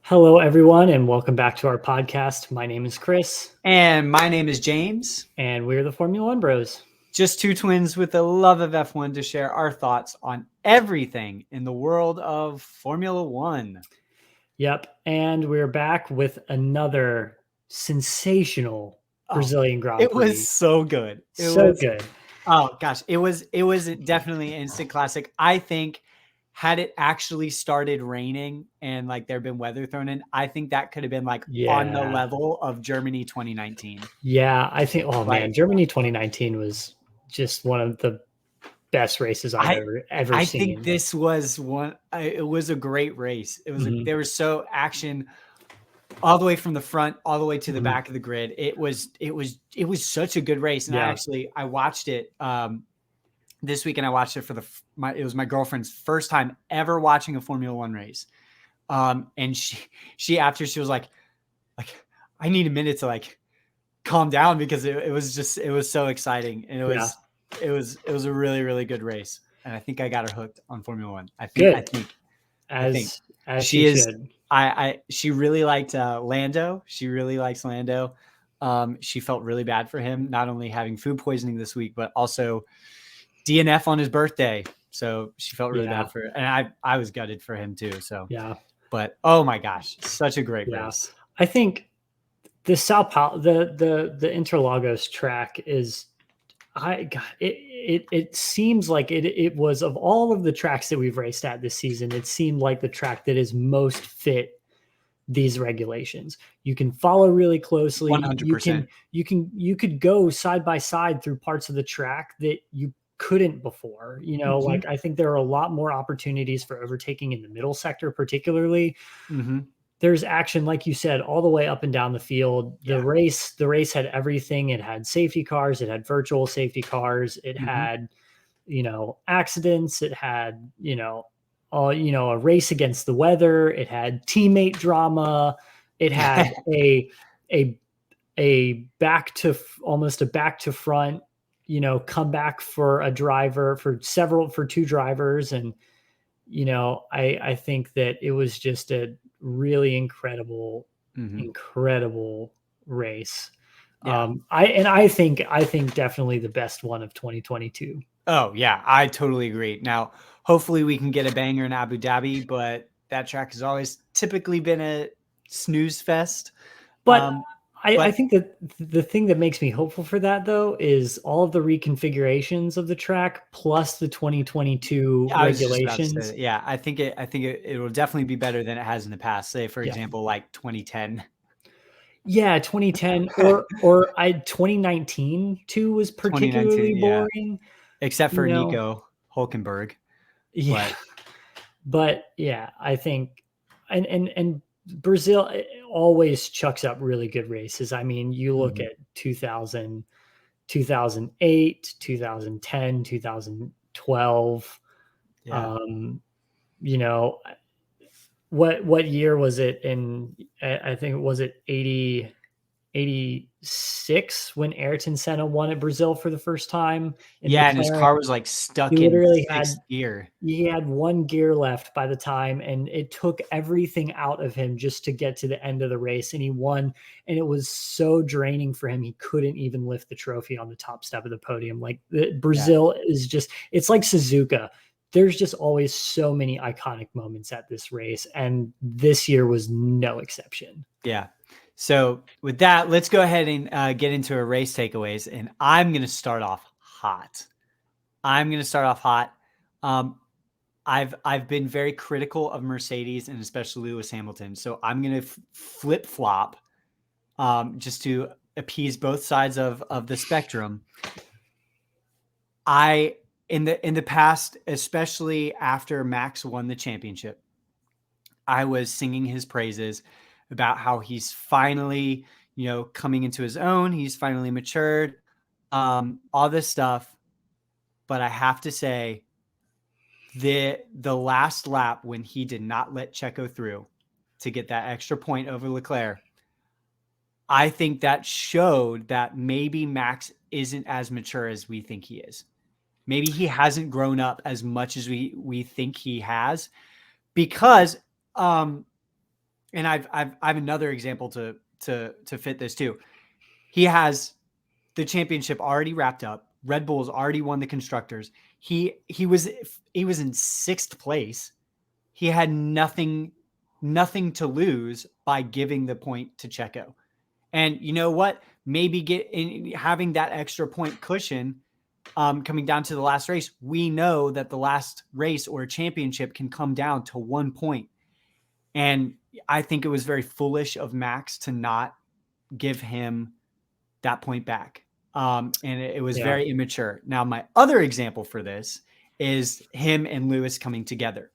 Hello, everyone, and welcome back to our podcast. My name is Chris, And my name is James. and we're the Formula One Bros. Just two twins with a love of F1 to share our thoughts on everything in the world of Formula One. Yep, and we're back with another sensational Brazilian Grand It Prix. was so good. Good. Oh gosh, it was definitely an instant classic. I think had it actually started raining and like there'd been weather thrown in, I think that could have been like on the level of Germany 2019. Yeah, I think. Oh man, Germany 2019 was just one of the best races I've ever I seen. think this was one. It was a great race. It was there was so action all the way from the front, all the way to the back of the grid. It was such a good race. And I watched it this weekend. I watched it for it was my girlfriend's first time ever watching a Formula One race. And she after she was like I need a minute to like calm down because it was so exciting. And it was a really, really good race. And I think I got her hooked on Formula One. I think she is. She really liked Lando. She really likes Lando. She felt really bad for him, not only having food poisoning this week, but also DNF on his birthday. So she felt really bad for it. And I was gutted for him too. So but oh my gosh, such a great race. I think the Sao Paulo, the Interlagos track is. It seems like it was, of all of the tracks that we've raced at this season, it seemed like the track that is most fit these regulations. You can follow really closely. 100%. You could go side by side through parts of the track that you couldn't before. Like I think there are a lot more opportunities for overtaking in the middle sector, particularly. There's action, like you said, all the way up and down the field. The race had everything. It had safety cars. It had virtual safety cars. It had, accidents. It had, a race against the weather. It had teammate drama. It had almost a back to front, comeback for a driver, for two drivers. And, I think that it was just a really incredible race. I think definitely the best one of 2022. Oh yeah, I totally agree. Now, hopefully we can get a banger in Abu Dhabi, but that track has always typically been a snooze fest. But I think that the thing that makes me hopeful for that, though, is all of the reconfigurations of the track plus the 2022 regulations. Yeah, I think it will definitely be better than it has in the past. Say, for example, like 2010. Yeah, 2010 or 2019 too was particularly boring, except for Nico Hülkenberg. Yeah, but yeah, I think and Brazil always chucks up really good races. I mean, you look at 2000, 2008, 2010, 2012. What year was it in? I think, was it 86 when Ayrton Senna won at Brazil for the first time? And his car was like stuck in sixth gear. He had one gear left by the time, and it took everything out of him just to get to the end of the race, and he won. And it was so draining for him, he couldn't even lift the trophy on the top step of the podium. Like Brazil is just, it's like Suzuka. There's just always so many iconic moments at this race, and this year was no exception. Yeah. So with that, let's go ahead and get into our race takeaways, and I'm going to start off hot. I've been very critical of Mercedes and especially Lewis Hamilton, so I'm going to flip flop just to appease both sides of the spectrum. In the past, especially after Max won the championship, I was singing his praises about how he's finally, coming into his own. He's finally matured, all this stuff. But I have to say, the last lap when he did not let Checo through to get that extra point over Leclerc, I think that showed that maybe Max isn't as mature as we think he is. Maybe he hasn't grown up as much as we think he has, because and I have another example to fit this too. He has the championship already wrapped up. Red Bull's already won the constructors. He was in 6th place. He had nothing to lose by giving the point to Checo. And you know what? Maybe having that extra point cushion coming down to the last race. We know that the last race or a championship can come down to 1 point. And I think it was very foolish of Max to not give him that point back. And it was very immature. Now, my other example for this is him and Lewis coming together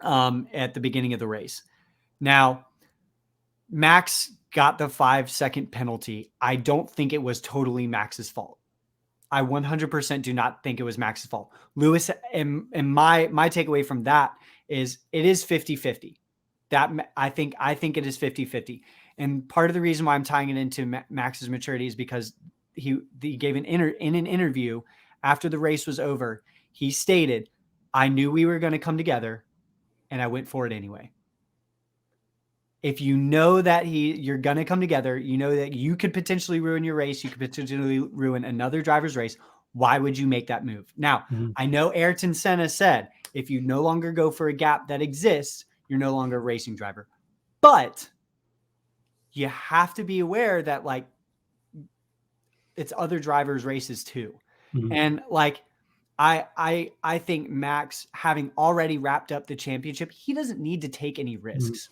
at the beginning of the race. Now, Max got the 5-second penalty. I don't think it was totally Max's fault. I 100% do not think it was Max's fault. Lewis, and my takeaway from that is it is 50-50. That I think it is 50-50. And part of the reason why I'm tying it into Max's maturity is because he gave in an interview after the race was over. He stated, "I knew we were going to come together, and I went for it anyway." If you know that you're going to come together, you know that you could potentially ruin your race, you could potentially ruin another driver's race, why would you make that move? Now, I know Ayrton Senna said, if you no longer go for a gap that exists, you're no longer a racing driver. But you have to be aware that like it's other drivers' races too. And like I think Max, having already wrapped up the championship, he doesn't need to take any risks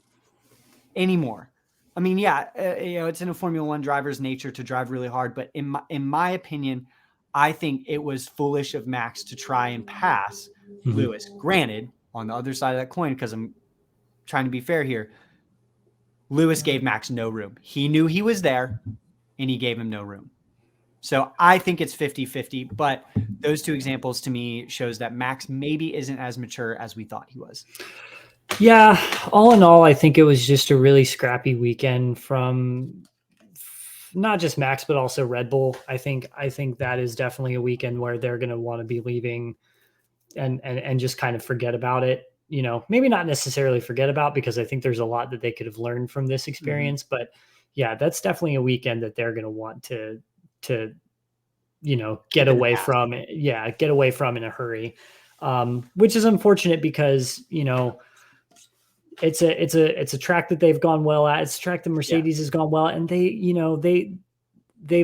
anymore. I mean, yeah, it's in a Formula One driver's nature to drive really hard, but in my opinion, I think it was foolish of Max to try and pass Lewis. Granted, on the other side of that coin, because I'm trying to be fair here, Lewis gave Max no room. He knew he was there, and he gave him no room. So I think it's 50-50, but those two examples to me shows that Max maybe isn't as mature as we thought he was. Yeah, all in all, I think it was just a really scrappy weekend from not just Max, but also Red Bull. I think that is definitely a weekend where they're going to want to be leaving and just kind of forget about it. You know, maybe not necessarily forget about, because I think there's a lot that they could have learned from this experience. But yeah, that's definitely a weekend that they're going to want to get away from it. Yeah, get away from in a hurry, which is unfortunate because it's a track that they've gone well at. It's a track that Mercedes has gone well, and they've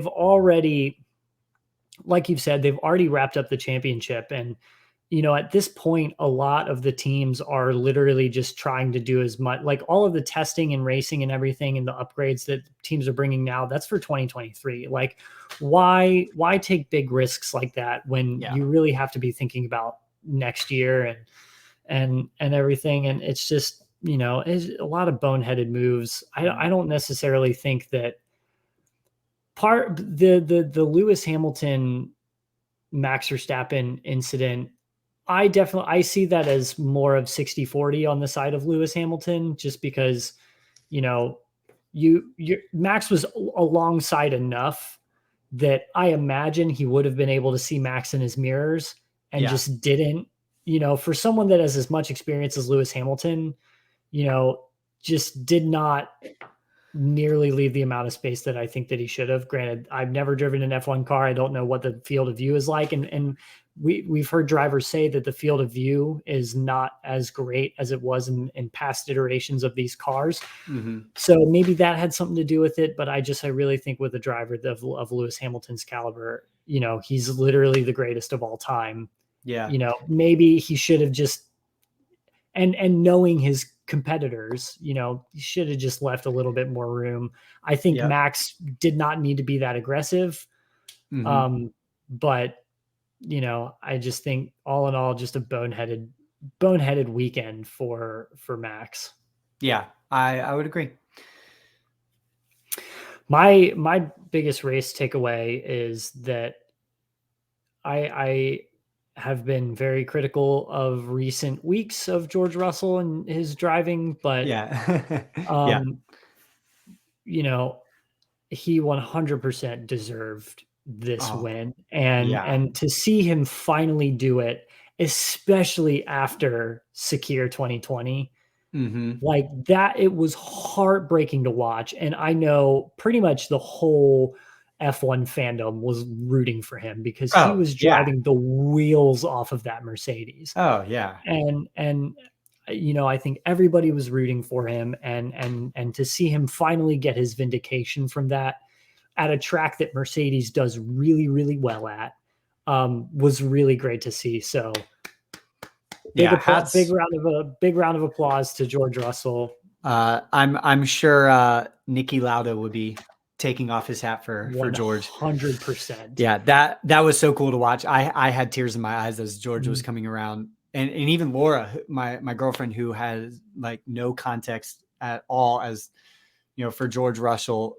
already, like you've said, they've already wrapped up the championship. And, at this point, a lot of the teams are literally just trying to do as much, like all of the testing and racing and everything and the upgrades that teams are bringing now, that's for 2023. Like, why take big risks like that when you really have to be thinking about next year and everything? And it's just, it's a lot of boneheaded moves. I don't necessarily think that the Lewis Hamilton Max Verstappen incident, I see that as more of 60-40 on the side of Lewis Hamilton, just because, Max was alongside enough that I imagine he would have been able to see Max in his mirrors and just didn't. For someone that has as much experience as Lewis Hamilton, just did not nearly leave the amount of space that I think that he should have. Granted, I've never driven an F1 car. I don't know what the field of view is like. And we've heard drivers say that the field of view is not as great as it was in past iterations of these cars. So maybe that had something to do with it. But I really think with a driver of Lewis Hamilton's caliber, he's literally the greatest of all time. Yeah. Maybe he should have just, and knowing his competitors, he should have just left a little bit more room. I think Max did not need to be that aggressive. But I just think all in all, just a boneheaded weekend for Max. Yeah, I would agree. My biggest race takeaway is that I have been very critical of recent weeks of George Russell and his driving, but he 100% deserved this win, and to see him finally do it, especially after Sakir 2020, Like that, it was heartbreaking to watch. And I know pretty much the whole F1 fandom was rooting for him because he Oh, was yeah. driving the wheels off of that Mercedes. Oh, yeah. And I think everybody was rooting for him, and to see him finally get his vindication from that at a track that Mercedes does really, really well at, was really great to see. So big round of applause to George Russell. I'm sure Nicky Lauda would be taking off his hat for George. 100%. Yeah, that was so cool to watch. I had tears in my eyes as George was coming around, and even Laura, my girlfriend, who has like no context at all as for George Russell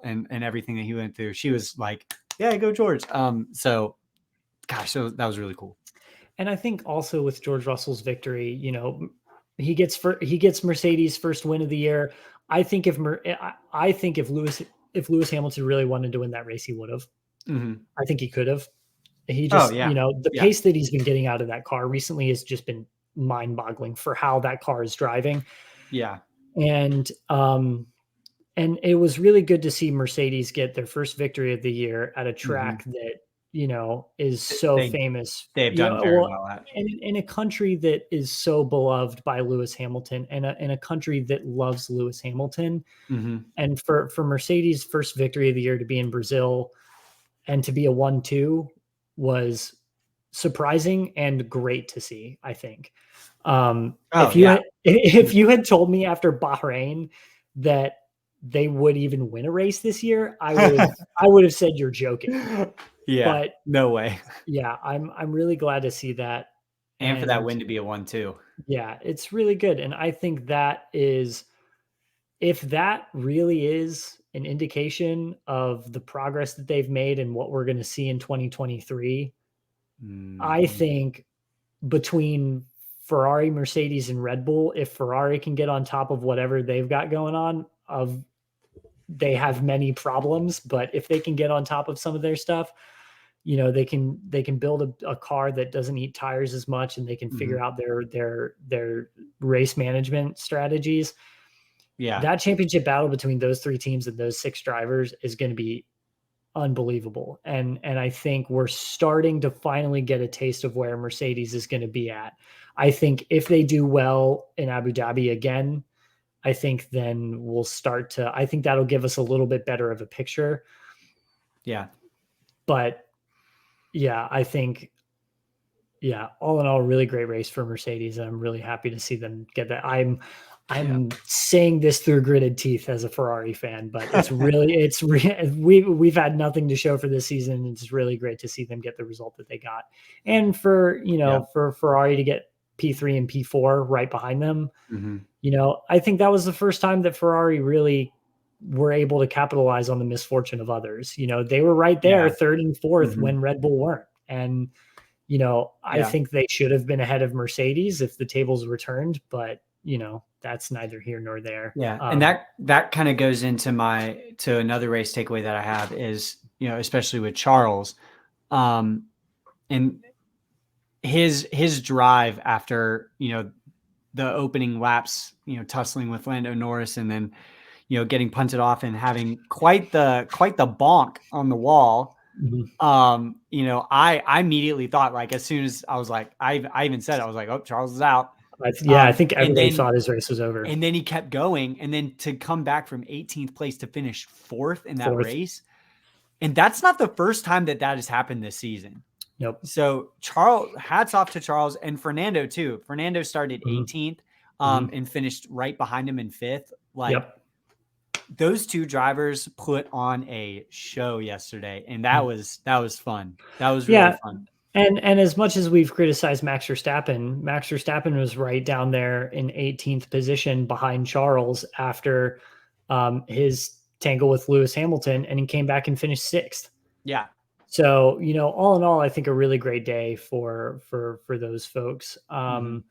and everything that he went through. She was like, "Yeah, go George." So gosh, so that was really cool. And I think also with George Russell's victory, he gets Mercedes' first win of the year. I think if Lewis Hamilton really wanted to win that race, he would have. I think he could have. He just, the pace that he's been getting out of that car recently has just been mind-boggling for how that car is driving. Yeah. And it was really good to see Mercedes get their first victory of the year at a track that is so famous. They've done very well at. In a country that is so beloved by Lewis Hamilton, and in a country that loves Lewis Hamilton. And for Mercedes' first victory of the year to be in Brazil and to be a 1-2 was surprising and great to see, I think. If you had told me after Bahrain that they would even win a race this year, I would have said you're joking. Yeah, but no way. Yeah, I'm really glad to see that, and for that win to be a 1-2. Yeah, it's really good, and I think that is, if that really is an indication of the progress that they've made and what we're going to see in 2023, I think between Ferrari, Mercedes, and Red Bull, if Ferrari can get on top of whatever they've got going on, they have many problems, but if they can get on top of some of their stuff, they can build a car that doesn't eat tires as much, and they can figure out their race management strategies. Yeah, that championship battle between those three teams and those six drivers is going to be unbelievable. And I think we're starting to finally get a taste of where Mercedes is going to be at. I think if they do well in Abu Dhabi again, I think then we'll start to, I think that'll give us a little bit better of a picture. Yeah. But yeah, I think, all in all, really great race for Mercedes. And I'm really happy to see them get that. I'm saying this through gritted teeth as a Ferrari fan, but we've had nothing to show for this season. It's really great to see them get the result that they got. And for Ferrari to get P3 and P4 right behind them, I think that was the first time that Ferrari really were able to capitalize on the misfortune of others. They were right there, third and fourth when Red Bull weren't. And, I think they should have been ahead of Mercedes if the tables were turned, but that's neither here nor there. Yeah. And that kind of goes into to another race takeaway that I have is, especially with Charles, and his drive after, the opening laps, tussling with Lando Norris, and then, getting punted off and having quite the bonk on the wall. I immediately thought, like, as soon as I was like, I even said, I was like, oh, Charles is out. I think everybody thought his race was over. And then he kept going, and then to come back from 18th place to finish fourth in that race. And that's not the first time that has happened this season. Nope. So hats off to Charles and Fernando too. Fernando started 18th and finished right behind him in fifth. Those two drivers put on a show yesterday, and that was fun. That was really fun. And as much as we've criticized Max Verstappen was right down there in 18th position behind Charles after his tangle with Lewis Hamilton, and he came back and finished sixth. Yeah. So, all in all, I think a really great day for those folks. My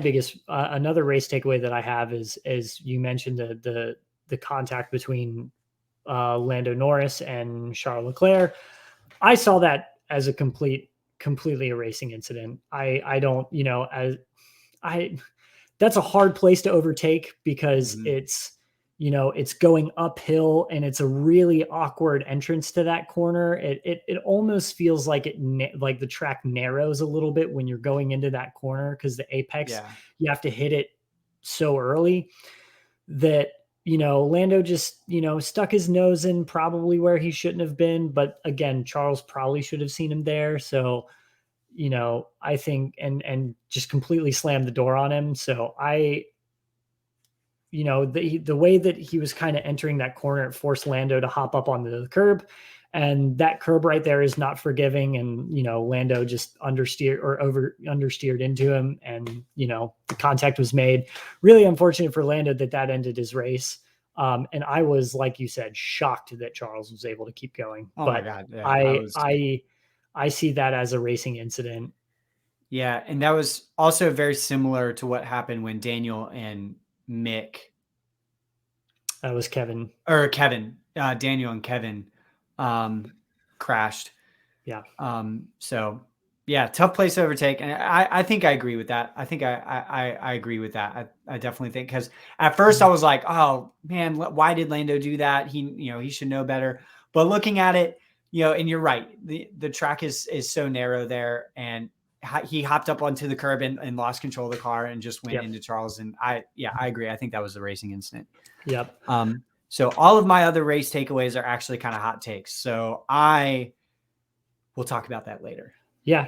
biggest, another race takeaway that I have is you mentioned the contact between Lando Norris and Charles Leclerc. I saw that as a completely a racing incident. I don't, that's a hard place to overtake because Mhm. it's, it's going uphill and it's a really awkward entrance to that corner. It almost feels like like the track narrows a little bit when you're going into that corner because the apex, Yeah. you have to hit it so early that, Lando just, stuck his nose in probably where he shouldn't have been. But again, Charles probably should have seen him there. So, I think, and just completely slammed the door on him. So the way that he was kind of entering that corner, it forced Lando to hop up onto the curb. And that curb right there is not forgiving. And, Lando just understeered into him. And, the contact was made. Really unfortunate for Lando that ended his race. And I was, like you said, shocked that Charles was able to keep going. Oh my But God. Yeah. I I, was too. I see that as a racing incident. Yeah. And that was also very similar to what happened when Daniel and Mick That was Kevin. or Kevin, Daniel and Kevin crashed. Yeah. So yeah, tough place to overtake. And I think I agree with that. I think I agree with that. I definitely think, because at first I was like, oh man, why did Lando do that? He should know better. But looking at it, and you're right. The track is so narrow there, and he hopped up onto the curb and lost control of the car and just went Yep. into Charles. And I agree. I think that was the racing incident. Yep. So all of my other race takeaways are actually kind of hot takes. So we'll talk about that later. Yeah.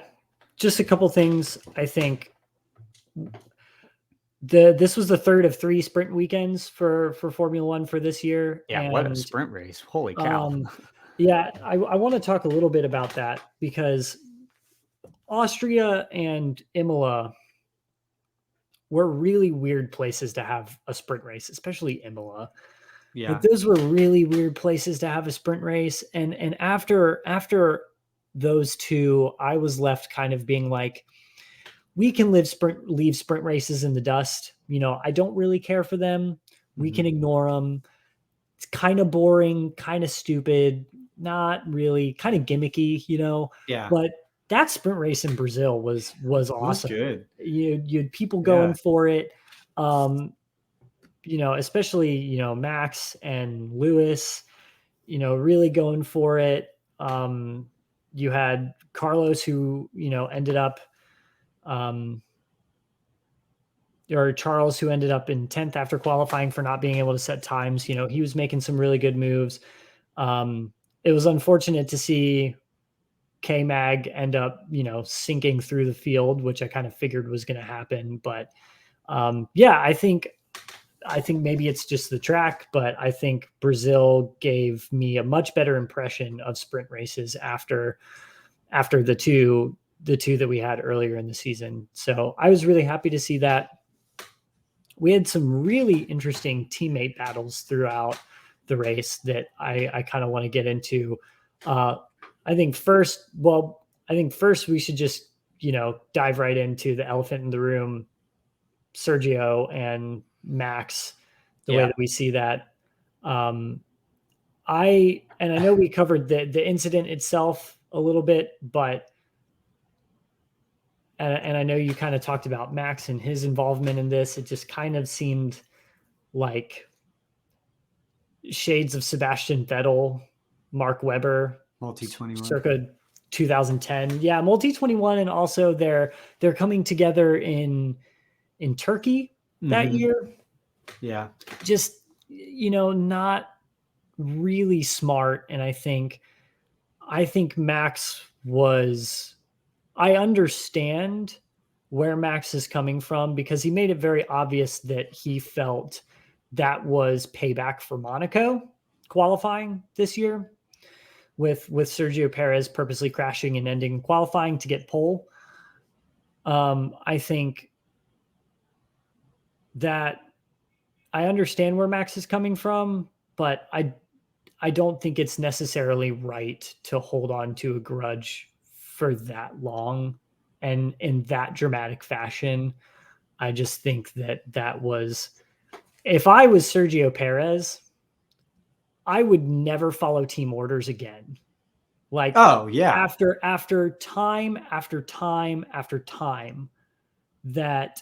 Just a couple things. I think this was the third of 3 sprint weekends for Formula One for this year. Yeah, what a sprint race. Holy cow. Yeah, I want to talk a little bit about that because Austria and Imola were really weird places to have a sprint race, especially Imola. Yeah. Like those were really weird places to have a sprint race. And after those two, I was left kind of being like, we can leave sprint races in the dust. I don't really care for them. We can ignore them. It's kind of boring, kind of stupid, not really, kind of gimmicky, Yeah. But that sprint race in Brazil was awesome. It was good. You had people going for it. Especially, Max and Lewis, really going for it. You had Carlos who, ended up, or Charles who ended up in 10th after qualifying for not being able to set times. He was making some really good moves. It was unfortunate to see K-Mag end up, sinking through the field, which I kind of figured was going to happen. But yeah, I think maybe it's just the track, but I think Brazil gave me a much better impression of sprint races after the two that we had earlier in the season. So I was really happy to see that. We had some really interesting teammate battles throughout the race that I kind of want to get into. I think first we should just, dive right into the elephant in the room, Sergio and Max, the way that we see that. I know we covered the incident itself a little bit, but and I know you kind of talked about Max and his involvement in this. It just kind of seemed like shades of Sebastian Vettel, Mark Webber, Multi-21, circa 2010. Yeah, Multi-21, and also they're coming together in Turkey that year. Yeah, just not really smart. And I think Max was. I understand where Max is coming from because he made it very obvious that he felt that was payback for Monaco qualifying this year with Sergio Perez purposely crashing and ending qualifying to get pole. I think that I understand where Max is coming from, but I don't think it's necessarily right to hold on to a grudge for that long and in that dramatic fashion. I just think that was, if I was Sergio Perez, I would never follow team orders again. Like, oh yeah, after time after time after time that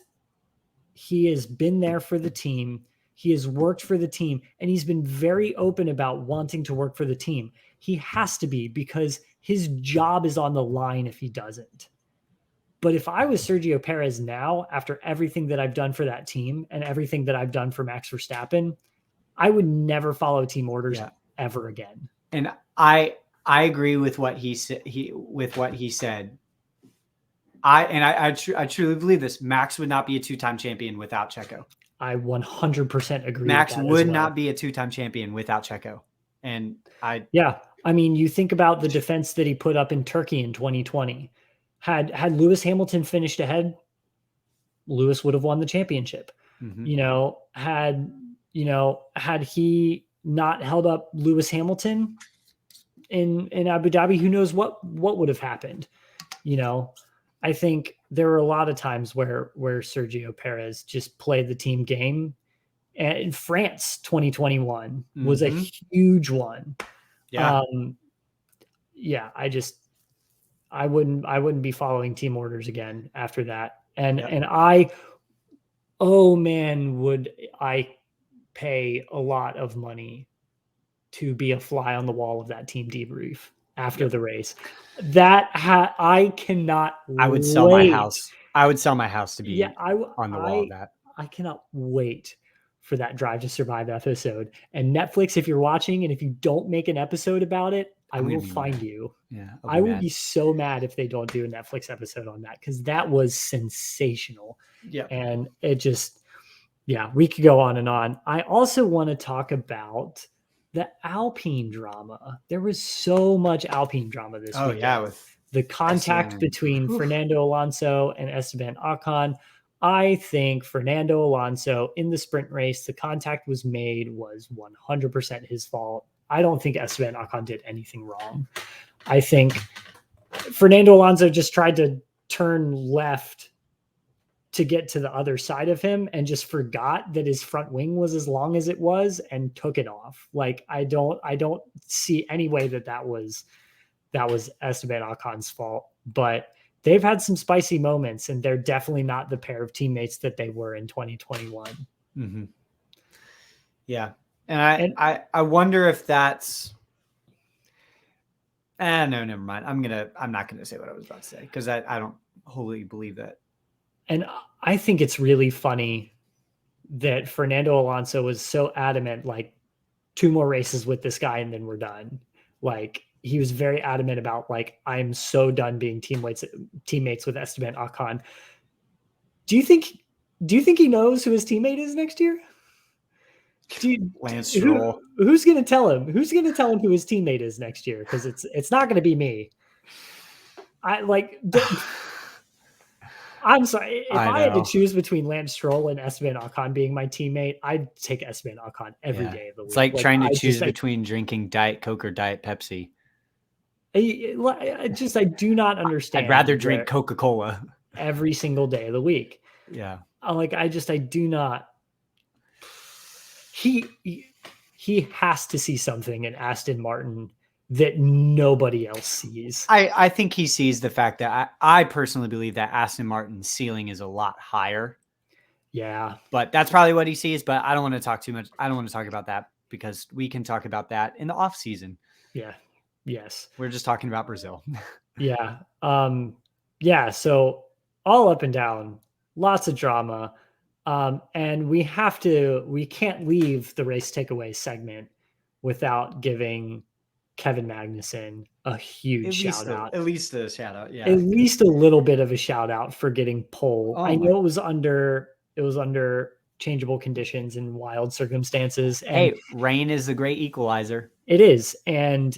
he has been there for the team. He has worked for the team, and he's been very open about wanting to work for the team. He has to be, because his job is on the line if he doesn't. But if I was Sergio Perez now, after everything that I've done for that team and everything that I've done for Max Verstappen, I would never follow team orders ever again. And I agree with what he said. I truly believe this. Max would not be a 2-time champion without Checo. I 100% agree. Max would not be a 2-time champion without Checo. And I mean, you think about the defense that he put up in Turkey in 2020. Had Lewis Hamilton finished ahead, Lewis would have won the championship. Mm-hmm. Had he not held up Lewis Hamilton in Abu Dhabi, who knows what would have happened. I think there were a lot of times where Sergio Perez just played the team game. And in France 2021 was a huge one. Yeah. I wouldn't be following team orders again after that. And would I pay a lot of money to be a fly on the wall of that team debrief after the race. I cannot I would sell my house. I would sell my house to be on the wall of that. I cannot wait for that Drive to Survive episode. And Netflix, if you're watching and if you don't make an episode about it, I will find you. Yeah, I will be so mad if they don't do a Netflix episode on that, because that was sensational. Yeah. And it just, we could go on and on. I also want to talk about the Alpine drama. There was so much Alpine drama this week. With the contact between Fernando Alonso and Esteban Ocon. I think Fernando Alonso in the sprint race, the contact was 100% his fault. I don't think Esteban Ocon did anything wrong. I think Fernando Alonso just tried to turn left to get to the other side of him and just forgot that his front wing was as long as it was and took it off. Like, I don't see any way that was Esteban Ocon's fault, but they've had some spicy moments, and they're definitely not the pair of teammates that they were in 2021. Mm-hmm. Yeah. And I wonder if that's, no, never mind. I'm not going to say what I was about to say, because I don't wholly believe that. And I think it's really funny that Fernando Alonso was so adamant, like, 2 more races with this guy and then we're done. Like, he was very adamant about, like, I'm so done being teammates with Esteban Ocon. Do you think he knows who his teammate is next year? Lance Stroll. Who's going to tell him? Who's going to tell him who his teammate is next year? Because it's not going to be me. I'm sorry. If I had to choose between Lance Stroll and Esteban Ocon being my teammate, I'd take Esteban Ocon every day of the week. It's like trying to choose between drinking Diet Coke or Diet Pepsi. I do not understand. I'd rather drink Coca-Cola every single day of the week. Yeah. I do not. He has to see something in Aston Martin that nobody else sees. I think he sees the fact that I personally believe that Aston Martin's ceiling is a lot higher. Yeah. But that's probably what he sees. But I don't want to talk too much. I don't want to talk about that, because we can talk about that in the off season. Yeah. Yes. We're just talking about Brazil. Yeah. So all up and down, lots of drama. And we can't leave the race takeaway segment without giving Kevin Magnussen a huge shout out. At least a shout out. Yeah. At least a little bit of a shout out for getting pole. I know it was under changeable conditions and wild circumstances. And rain is the great equalizer. It is. And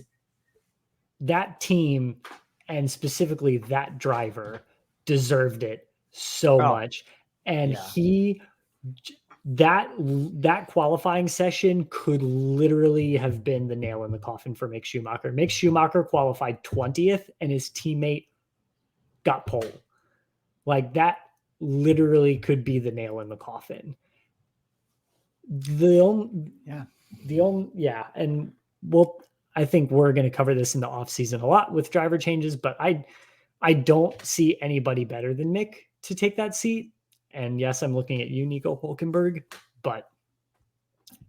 that team, and specifically that driver, deserved it so much. And that qualifying session could literally have been the nail in the coffin for Mick Schumacher. Mick Schumacher qualified 20th and his teammate got pole. Like, that literally could be the nail in the coffin. And I think we're going to cover this in the off season a lot with driver changes, but I don't see anybody better than Mick to take that seat. And yes, I'm looking at you, Nico Hulkenberg, but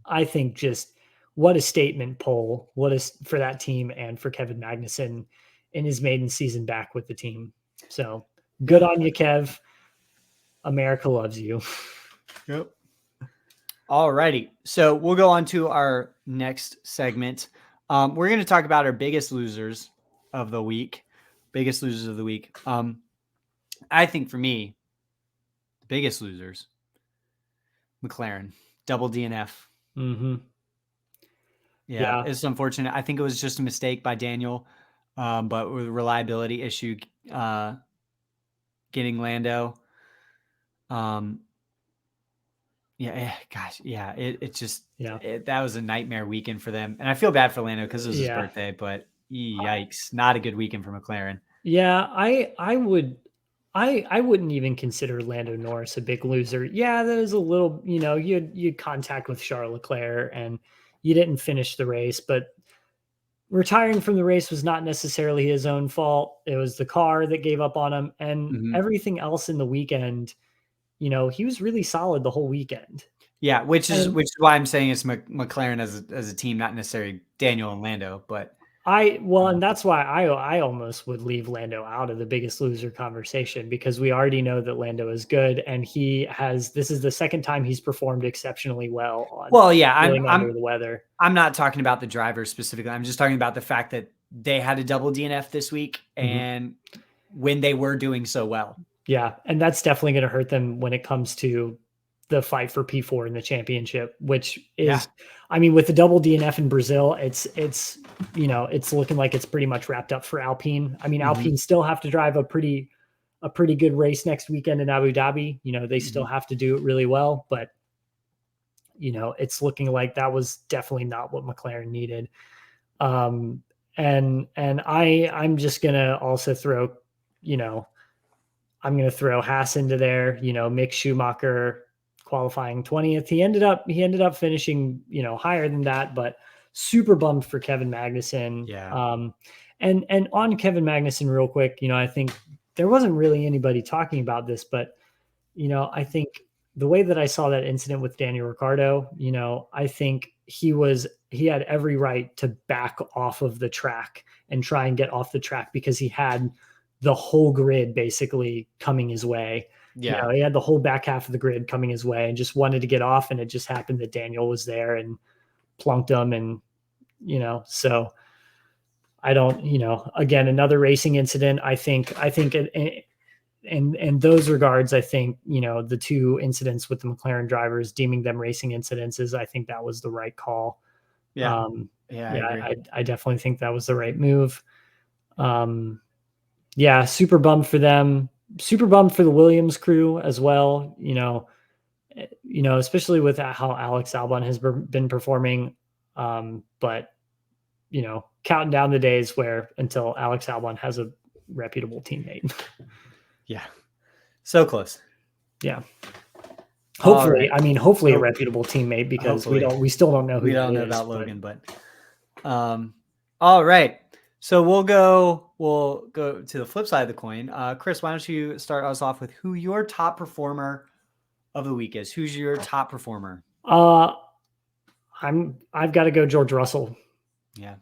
I think just what a statement pole, what is for that team and for Kevin Magnussen in his maiden season back with the team. So good on you, Kev. America loves you. Yep. All righty. So we'll go on to our next segment. We're going to talk about our biggest losers of the week. Biggest losers of the week. I think for me, the biggest losers, McLaren, double DNF. Mm-hmm. Yeah, it's unfortunate. I think it was just a mistake by Daniel, but with a reliability issue, getting Lando. That was a nightmare weekend for them, and I feel bad for Lando because it was his birthday. But yikes, not a good weekend for McLaren. Yeah, I wouldn't even consider Lando Norris a big loser. Yeah, that is a little, you had contact with Charles Leclerc and you didn't finish the race, but retiring from the race was not necessarily his own fault. It was the car that gave up on him, and everything else in the weekend. He was really solid the whole weekend. Yeah, which is why I'm saying it's McLaren as a team, not necessarily Daniel and Lando, but and that's why I almost would leave Lando out of the biggest loser conversation, because we already know that Lando is good, and this is the second time he's performed exceptionally well. I'm under the weather. I'm not talking about the drivers specifically. I'm just talking about the fact that they had a double DNF this week, and when they were doing so well. Yeah, and that's definitely going to hurt them when it comes to the fight for P4 in the championship, which is, I mean, with the double DNF in Brazil, it's looking like it's pretty much wrapped up for Alpine. I mean, Alpine still have to drive a pretty good race next weekend in Abu Dhabi. They still have to do it really well, but it's looking like that was definitely not what McLaren needed. And I'm just going to also throw, I'm going to throw Haas into there, Mick Schumacher qualifying 20th. He ended up finishing, higher than that, but super bummed for Kevin Magnussen. Yeah. And on Kevin Magnussen real quick, I think there wasn't really anybody talking about this, but, I think the way that I saw that incident with Daniel Ricciardo, I think he had every right to back off of the track and try and get off the track, because he had the whole grid basically coming his way. Yeah. He had the whole back half of the grid coming his way and just wanted to get off. And it just happened that Daniel was there and plunked him. And, so I don't, again, another racing incident. I think in those regards, I think, the two incidents with the McLaren drivers, deeming them racing incidences, I think that was the right call. Yeah. I definitely think that was the right move. Yeah, super bummed for them. Super bummed for the Williams crew as well. Especially with how Alex Albon has been performing. But counting down the days until Alex Albon has a reputable teammate. Yeah, so close. Yeah. Hopefully, right. Hopefully a reputable teammate, because we still don't know who we don't know about Logan, but all right. So we'll go to the flip side of the coin. Chris, why don't you start us off with who your top performer of the week is? Who's your top performer? I've got to go George Russell. Yeah.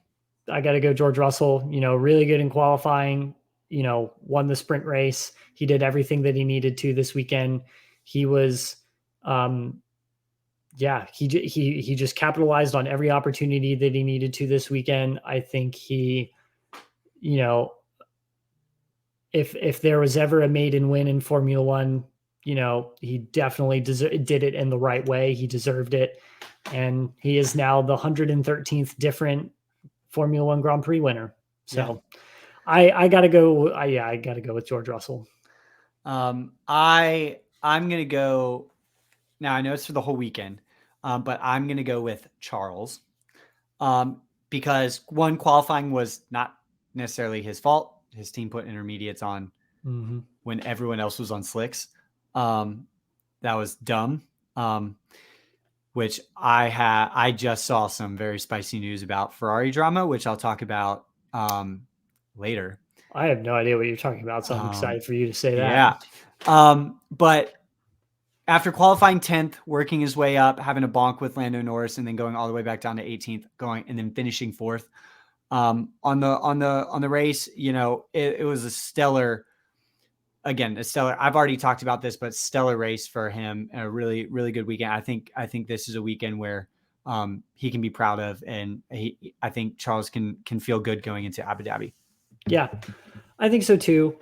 I got to go George Russell, really good in qualifying, won the sprint race. He did everything that he needed to this weekend. He was, he just capitalized on every opportunity that he needed to this weekend. I think he, if there was ever a maiden win in Formula One, he definitely did it in the right way. He deserved it. And he is now the 113th different Formula One Grand Prix winner. So I gotta go. I gotta go with George Russell. I'm gonna go now. I know it's for the whole weekend, but I'm gonna go with Charles, because one, qualifying was not necessarily his fault. His team put intermediates on when everyone else was on slicks. That was dumb. Which I just saw some very spicy news about Ferrari drama, which I'll talk about later. I have no idea what you're talking about, so I'm excited for you to say that. Yeah. But after qualifying 10th, working his way up, having a bonk with Lando Norris, and then going all the way back down to 18th, going and then finishing 4th. On the race, it was a stellar. Again, a stellar. I've already talked about this, but stellar race for him. A really, really good weekend. I think this is a weekend where he can be proud of, and I think Charles can feel good going into Abu Dhabi. Yeah, I think so too.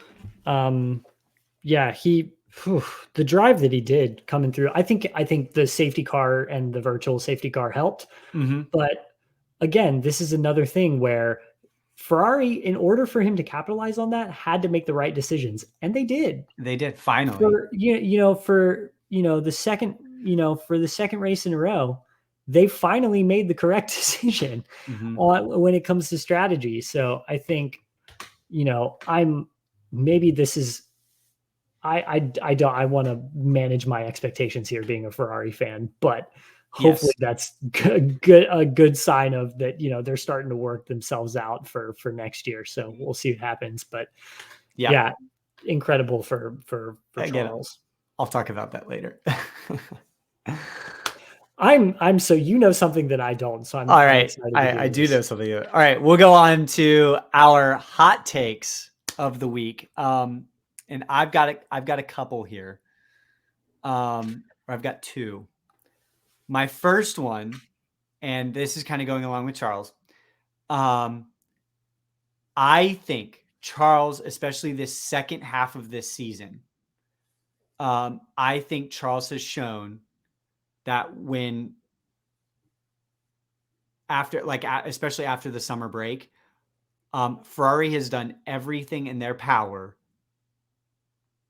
Yeah, the drive that he did coming through. I think the safety car and the virtual safety car helped. Mm-hmm. But again, this is another thing where Ferrari, in order for him to capitalize on that, had to make the right decisions, and they did. They did finally. For the second race in a row, they finally made the correct decision when it comes to strategy. So I think, I want to manage my expectations here being a Ferrari fan, but hopefully that's a good sign of that, they're starting to work themselves out for next year. So we'll see what happens, but yeah, incredible for Charles. I'll talk about that later. I'm so something that I don't. So I'm all right. I do know something. All right, we'll go on to our hot takes of the week. And I've got a couple here. Or I've got two. My first one, and this is kind of going along with Charles. I think Charles, especially this second half of this season, I think Charles has shown that especially after the summer break, Ferrari has done everything in their power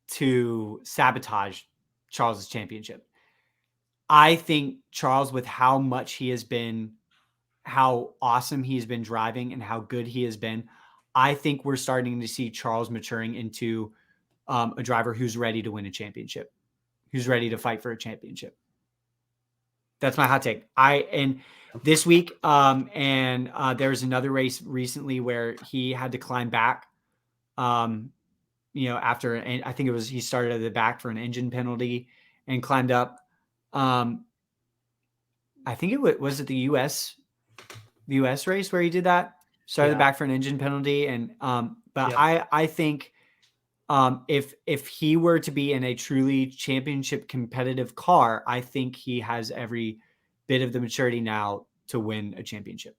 to sabotage Charles's championship. I think Charles, with how awesome he has been driving and how good he has been, I think we're starting to see Charles maturing into a driver who's ready to win a championship, who's ready to fight for a championship. That's my hot take. And this week, there was another race recently where he had to climb back. After, and I think he started at the back for an engine penalty and climbed up. I think was it the US race where he did that, started back for an engine penalty. And, I think, if he were to be in a truly championship competitive car, I think he has every bit of the maturity now to win a championship.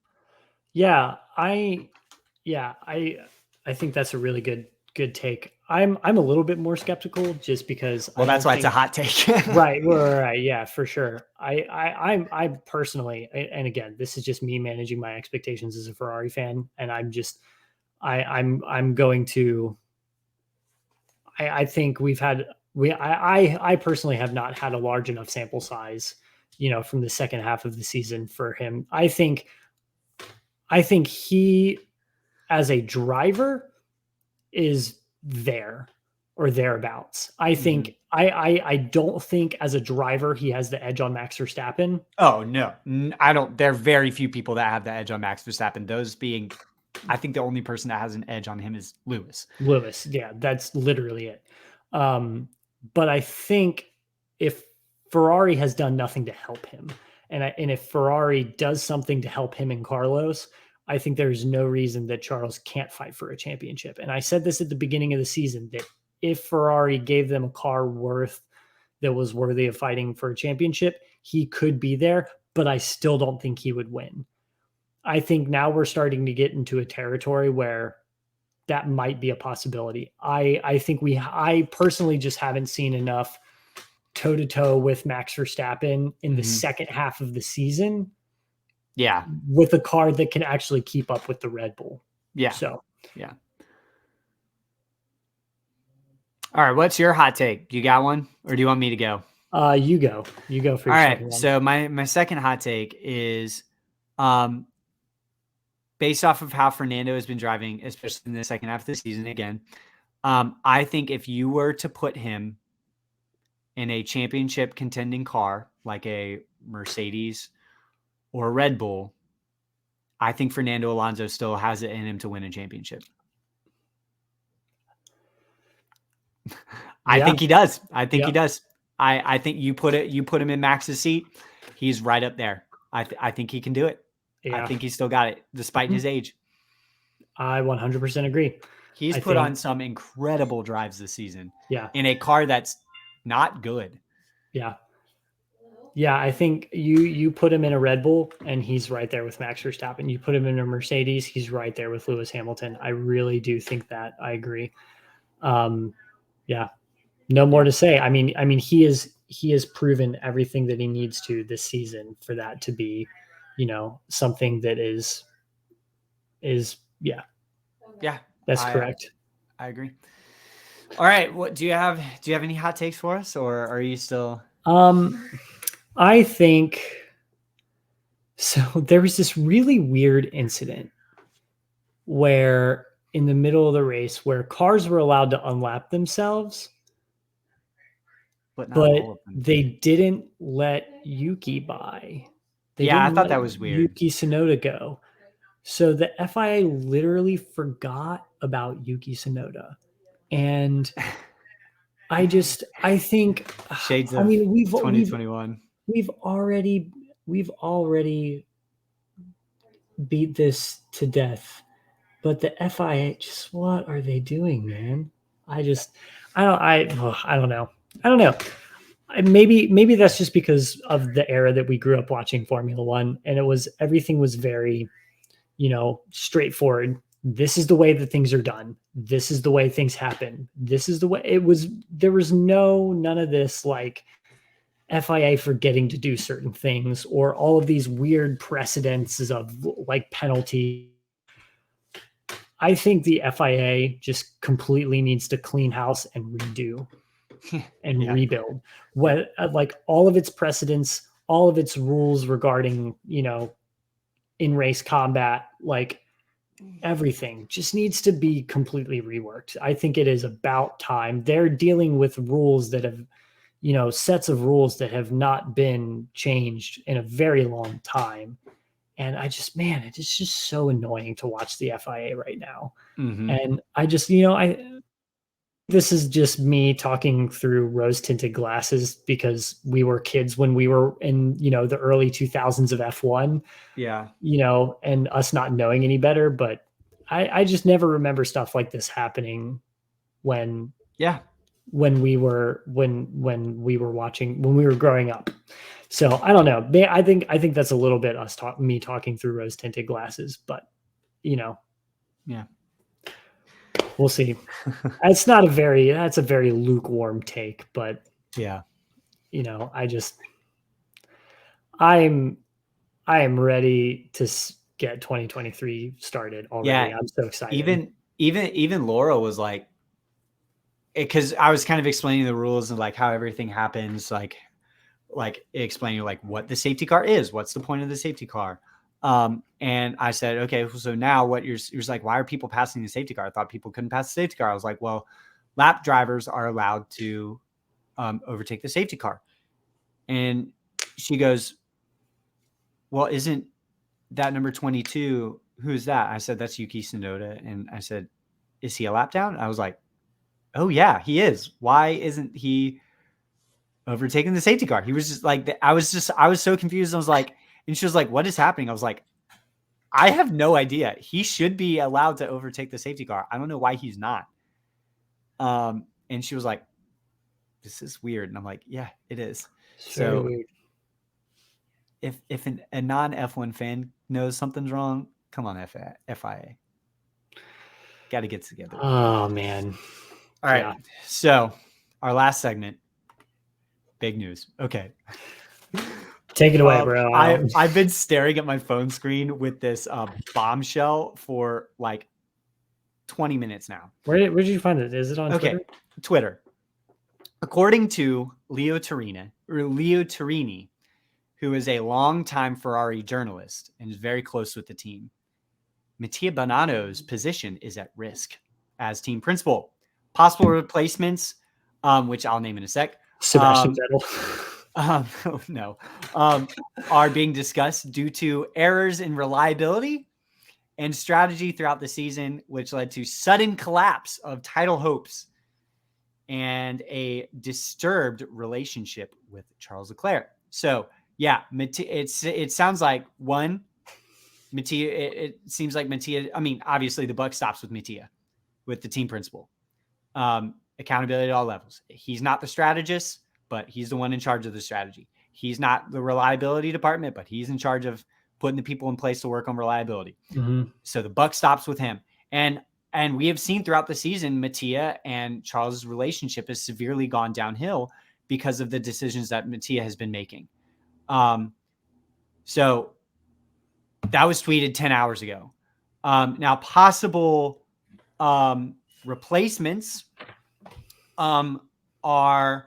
Yeah. I think that's a really good take. I'm a little bit more skeptical just because. Well, that's why it's a hot take. Right. Yeah, for sure. I personally, and again, this is just me managing my expectations as a Ferrari fan. And I'm going to, I think I personally have not had a large enough sample size, from the second half of the season for him. I think he, as a driver, is there or thereabouts. I think I don't think as a driver he has the edge on Max Verstappen. Oh no, I don't. There are very few people that have the edge on Max Verstappen. Those being, I think the only person that has an edge on him is Lewis. Yeah, that's literally it. But I think if Ferrari has done nothing to help him, and if Ferrari does something to help him and Carlos, I think there's no reason that Charles can't fight for a championship. And I said this at the beginning of the season, that if Ferrari gave them a car that was worthy of fighting for a championship, he could be there, but I still don't think he would win. I think now we're starting to get into a territory where that might be a possibility. I personally just haven't seen enough toe-to-toe with Max Verstappen in the second half of the season. Yeah. With a car that can actually keep up with the Red Bull. Yeah. So, yeah. All right. What's your hot take? Do you got one, or do you want me to go? You go for your second one. So my second hot take is, based off of how Fernando has been driving, especially in the second half of the season again. I think if you were to put him in a championship contending car, like a Mercedes or a Red Bull, I think Fernando Alonso still has it in him to win a championship. I think he does. He does. I think you put him in Max's seat, he's right up there. I think he can do it. Yeah. I think he's still got it despite his age. I 100% agree. He's put on some incredible drives this season. Yeah. In a car that's not good. Yeah. Yeah, I think you put him in a Red Bull and he's right there with Max Verstappen. You put him in a Mercedes, he's right there with Lewis Hamilton. I really do think that. I agree. Yeah. No more to say. I mean, he has proven everything that he needs to this season for that to be, something that is yeah. Yeah. That's correct. I agree. All right. What do you have any hot takes for us, or are you still I think so. There was this really weird incident where in the middle of the race where cars were allowed to unlap themselves, but but they didn't let Yuki by. I thought that was weird. Yuki Tsunoda go. So the FIA literally forgot about Yuki Tsunoda. And I think shades of 2021. We've already beat this to death. But the FIA, just what are they doing, man? I don't know. Maybe that's just because of the era that we grew up watching Formula One, and everything was very, straightforward. This is the way that things are done. This is the way things happen. This is the way it was. There was none of this like FIA forgetting to do certain things or all of these weird precedents of like penalty. I think the FIA just completely needs to clean house and redo and rebuild. What like all of its precedents, all of its rules regarding, in race combat, like everything just needs to be completely reworked. I think it is about time. They're dealing with rules that have, sets of rules that have not been changed in a very long time. And it's just so annoying to watch the FIA right now. Mm-hmm. And I just, this is just me talking through rose-tinted glasses because we were kids when we were in, the early 2000s of F1. Yeah. And us not knowing any better. But I just never remember stuff like this happening when we were watching, when we were growing up. So I don't know. I think that's a little bit me talking through rose-tinted glasses, but yeah, we'll see. That's a very lukewarm take, but yeah, I am ready to get 2023 started already. Yeah, I'm so excited. Even Laura was like, because I was kind of explaining the rules and like how everything happens, like explaining like what the safety car is, what's the point of the safety car. And I said, okay, so now what you're like, why are people passing the safety car? I thought people couldn't pass the safety car. I was like, well, lap drivers are allowed to overtake the safety car. And she goes, well, isn't that number 22? Who's that? I said, that's Yuki Tsunoda. And I said, is he a lap down? I was like, oh yeah, he is. Why isn't he overtaking the safety car? He was just like, I was so confused. I was like, and she was like, what is happening? I was like, I have no idea. He should be allowed to overtake the safety car. I don't know why he's not. And she was like, this is weird. And I'm like, yeah, it is. So weird. If a non F1 fan knows something's wrong, come on, FIA. Got to get together. Oh man. All right. Yeah. So our last segment, big news. Okay. Take it away, bro. I've been staring at my phone screen with this bombshell for like 20 minutes now. Where did you find it? Is it on Twitter? According to Leo Turini, who is a longtime Ferrari journalist and is very close with the team, Mattia Binotto's position is at risk as team principal. Possible replacements, which I'll name in a sec. Sebastian Vettel. No, are being discussed due to errors in reliability and strategy throughout the season, which led to sudden collapse of title hopes and a disturbed relationship with Charles Leclerc. So yeah, it sounds like Mattia. It seems like Mattia. I mean, obviously the buck stops with Mattia, with the team principal. Accountability at all levels. He's not the strategist, but he's the one in charge of the strategy. He's not the reliability department, but he's in charge of putting the people in place to work on reliability. So the buck stops with him. And we have seen throughout the season, Mattia and Charles' relationship has severely gone downhill because of the decisions that Mattia has been making. So that was tweeted 10 hours ago. Now, possible replacements are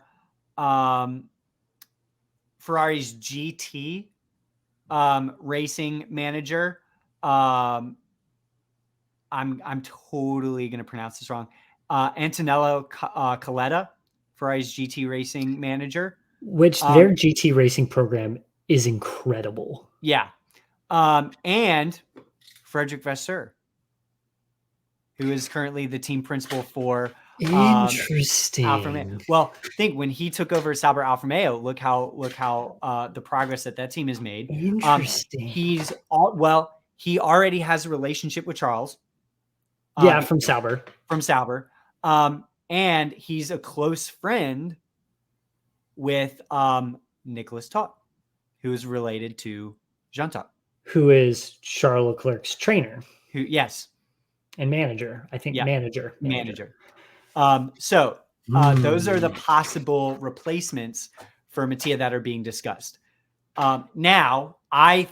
Ferrari's GT racing manager. I'm totally going to pronounce this wrong. Antonello Coletta, Ferrari's GT racing manager. Which their GT racing program is incredible. Yeah. And Frederick Vasseur, who is currently the team principal for Interesting. Alfa Romeo. Well, think when he took over Sauber Alfa Romeo, look how the progress that team has made. Interesting. He already has a relationship with Charles. From Sauber. And he's a close friend with Nicholas Todt, who is related to Jean Todt, who is Charles Leclerc's trainer. And manager. I think manager. So those are the possible replacements for Mattia that are being discussed. Now, I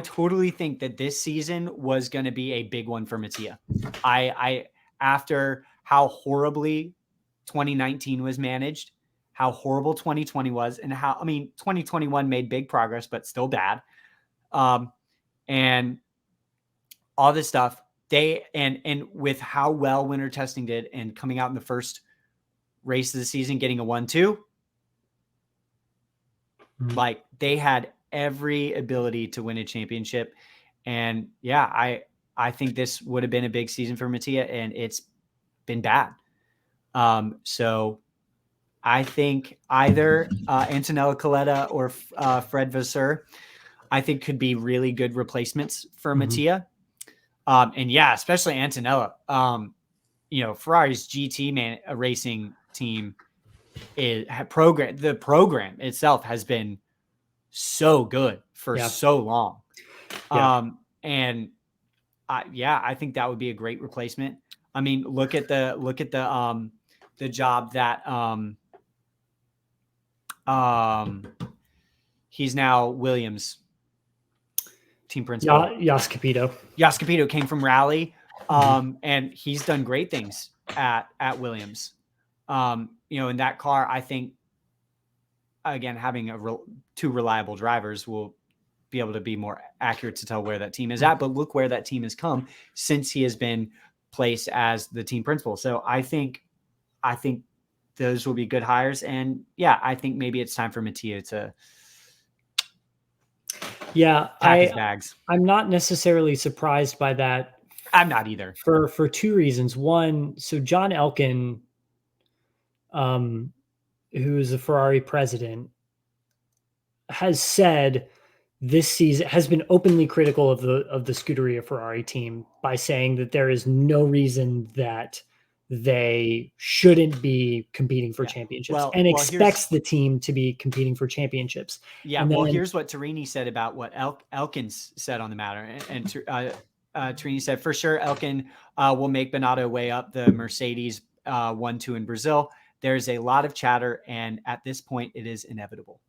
totally think that this season was going to be a big one for Mattia. After how horribly 2019 was managed, how horrible 2020 was, and 2021 made big progress, but still bad. And all this stuff, and with how well winter testing did and coming out in the first race of the season, getting a 1-2, like they had every ability to win a championship. And I think this would have been a big season for Mattia, and it's been bad. So I think either Antonello Coletta or Fred Vasseur, I think could be really good replacements for Mattia. Especially Antonello. Ferrari's GT racing team the program itself has been so good for so long. I think that would be a great replacement. I mean, look at the job that he's now Williams team principal. Yas Capito came from Rally, and he's done great things at Williams. In that car, I think, again, having two reliable drivers will be able to be more accurate to tell where that team is at. But look where that team has come since he has been placed as the team principal. So I think those will be good hires. And I think maybe it's time for Mattia to pack his bags. I'm not necessarily surprised by that. I'm not either. For two reasons. One, so John Elkann, who is a Ferrari president, has said this season, has been openly critical of the Scuderia Ferrari team by saying that there is no reason that they shouldn't be competing for championships, and expects the team to be competing for championships. Here's what Torini said about what Elkann said on the matter. And Torini said, for sure, Elkann will make Binotto weigh up the Mercedes 1-2 in Brazil. There's a lot of chatter, and at this point, it is inevitable.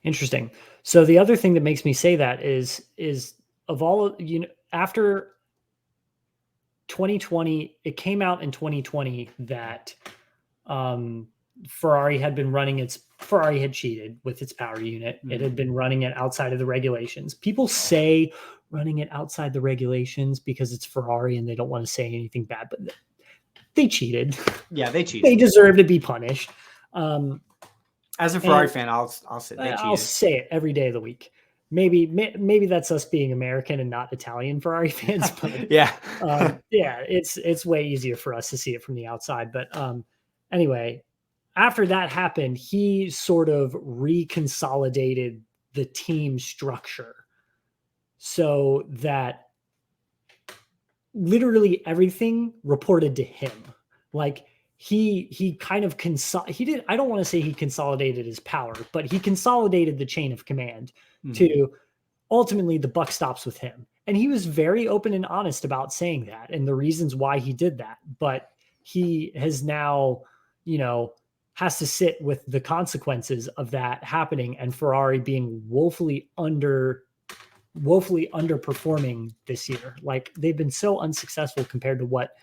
Interesting. So the other thing that makes me say that is of all, after 2020, it came out in 2020 that Ferrari had cheated with its power unit. It had been running it outside of the regulations. People say running it outside the regulations because it's Ferrari and they don't want to say anything bad, but they cheated. Yeah, they cheated. They deserve to be punished. As a Ferrari fan, I'll say they cheated. I'll say it every day of the week. maybe that's us being American and not Italian Ferrari fans, but yeah. yeah, it's way easier for us to see it from the outside. But anyway, after that happened, he sort of reconsolidated the team structure so that literally everything reported to him. Like he kind of he did, I don't want to say he consolidated his power, but he consolidated the chain of command to ultimately the buck stops with him. And he was very open and honest about saying that and the reasons why he did that. But he has now, has to sit with the consequences of that happening and Ferrari being woefully underperforming this year. Like they've been so unsuccessful compared to what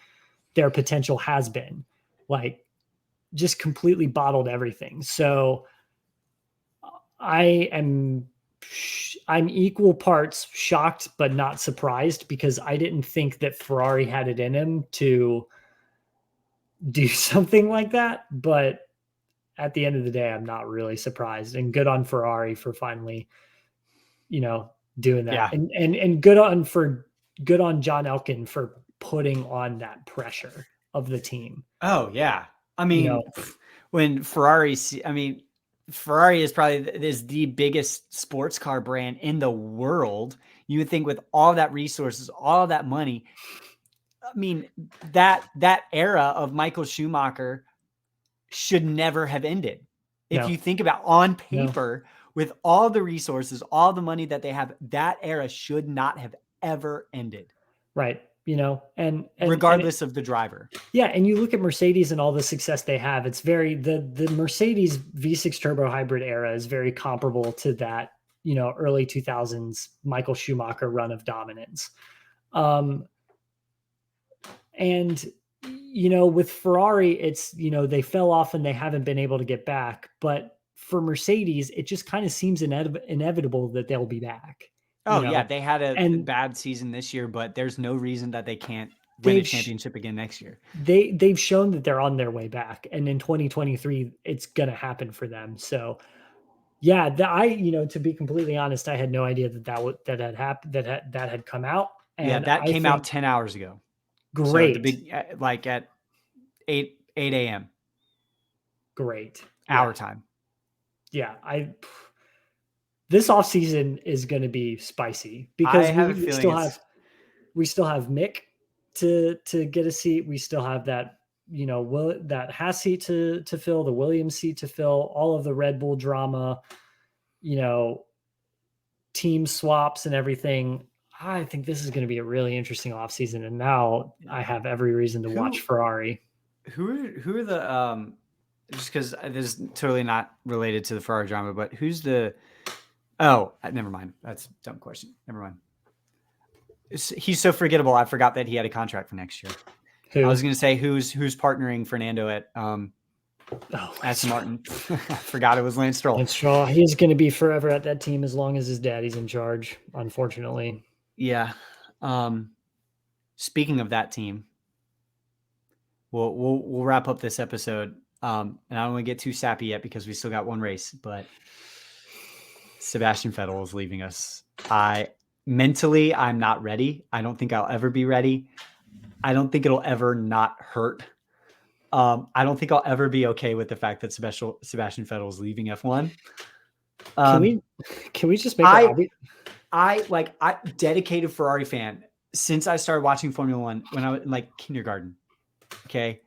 their potential has been. Like just completely bottled everything. So I'm equal parts shocked but not surprised because I didn't think that Ferrari had it in him to do something like that. But at the end of the day, I'm not really surprised. And good on Ferrari for finally, doing that. Yeah. And good on John Elkann for putting on that pressure of the team. Oh yeah. I mean, when Ferrari is probably the biggest sports car brand in the world. You would think with all that resources, all that money, I mean, that era of Michael Schumacher should never have ended. If you think about on paper, with all the resources, all the money that they have, that era should not have ever ended. Right. And regardless of the driver. Yeah. And you look at Mercedes and all the success they have, it's the Mercedes V6 turbo hybrid era is very comparable to that, early 2000s Michael Schumacher run of dominance. And with Ferrari, it's, they fell off and they haven't been able to get back. But for Mercedes, it just kind of seems inevitable that they'll be back. Oh, yeah. They had a bad season this year, but there's no reason that they can't win a championship again next year. They've shown that they're on their way back. And in 2023, it's going to happen for them. So, yeah, to be completely honest, I had no idea that had happened, that had come out. And that came out 10 hours ago. Great. So like at 8 a.m. Great. Our time. Yeah. This offseason is going to be spicy because we still have Mick to get a seat. We still have that, that Haas seat to fill, the Williams seat to fill, all of the Red Bull drama, team swaps and everything. I think this is going to be a really interesting offseason. And now I have every reason to watch Ferrari. Who are the, just because this is totally not related to the Ferrari drama, but who's the, never mind. That's a dumb question. Never mind. He's so forgettable. I forgot that he had a contract for next year. I was going to say who's partnering Fernando at Aston Martin. I forgot it was Lance Stroll. Lance Stroll. He's going to be forever at that team as long as his daddy's in charge, unfortunately. Yeah. Speaking of that team, we'll wrap up this episode. And I don't want to get too sappy yet because we still got one race, but Sebastian Vettel is leaving us. Mentally, I'm not ready. I don't think I'll ever be ready. I don't think it'll ever not hurt. I don't think I'll ever be okay with the fact that Sebastian Vettel is leaving F1. Can we just make I dedicated Ferrari fan since I started watching Formula One when I was in like kindergarten. Okay.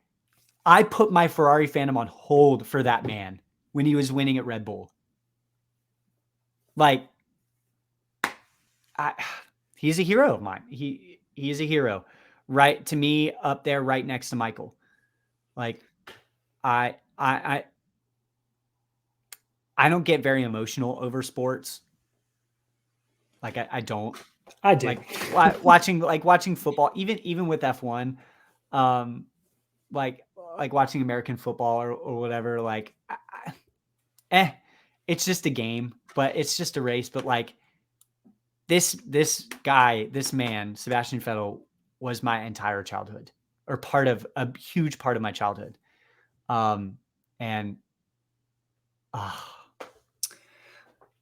I put my Ferrari fandom on hold for that man when he was winning at Red Bull. Like, he's a hero of mine. He is a hero, right? To me, up there, right next to Michael. Like, I don't get very emotional over sports. Like, I don't. I do. Like watching football, even with F1, like watching American football or whatever. Like, it's just a game, but it's just a race. But like this man, Sebastian Vettel, was my entire childhood, or a huge part of my childhood.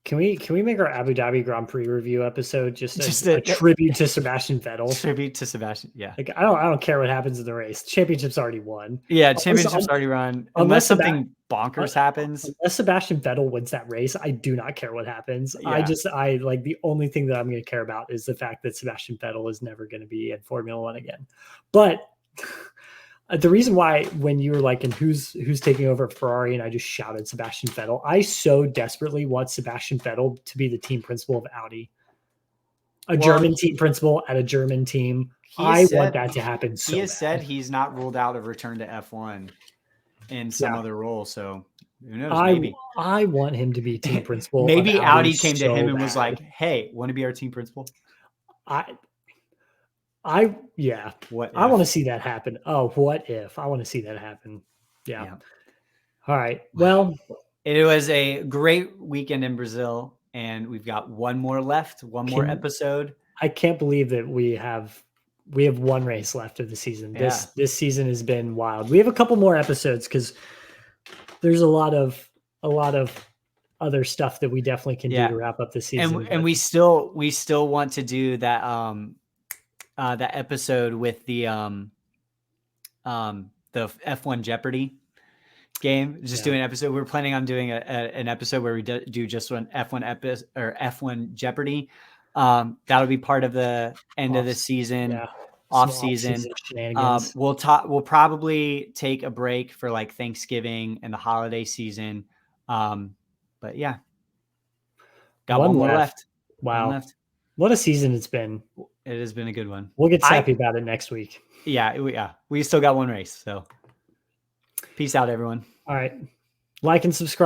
Can we make our Abu Dhabi Grand Prix review episode just a tribute to Sebastian Vettel? Tribute to Sebastian. Yeah. Like I don't care what happens in the race. The championship's already won. Yeah, championship's already run. Unless something bonkers happens. Unless Sebastian Vettel wins that race, I do not care what happens. Yeah. I like the only thing that I'm going to care about is the fact that Sebastian Vettel is never going to be in Formula One again. But the reason why when you were like, and who's taking over Ferrari, and I just shouted Sebastian Vettel, I so desperately want Sebastian Vettel to be the team principal of Audi. German team principal at a German team. I want that to happen so He has bad. said he's not ruled out a return to F1 in some other role. So who knows? Maybe. I want him to be team principal. Maybe Audi came to him and was like, hey, want to be our team principal? Yeah. What if? I want to see that happen. Oh, what if? I want to see that happen. Yeah. All right. Well, it was a great weekend in Brazil, and we've got one more left, one more episode. I can't believe that we have one race left of the season. This season has been wild. We have a couple more episodes because there's a lot of other stuff that we definitely can do to wrap up the season. And we still want to do that that episode with the F1 Jeopardy game. Just do an episode. We're planning on doing an episode where we do just one F1 episode or F1 Jeopardy. That'll be part of the end of the season, off season. We'll probably take a break for like Thanksgiving and the holiday season. But yeah, got one more left. Wow. One left. What a season it's been. It has been a good one. We'll get sappy about it next week. Yeah. We still got one race. So peace out, everyone. All right. Like and subscribe.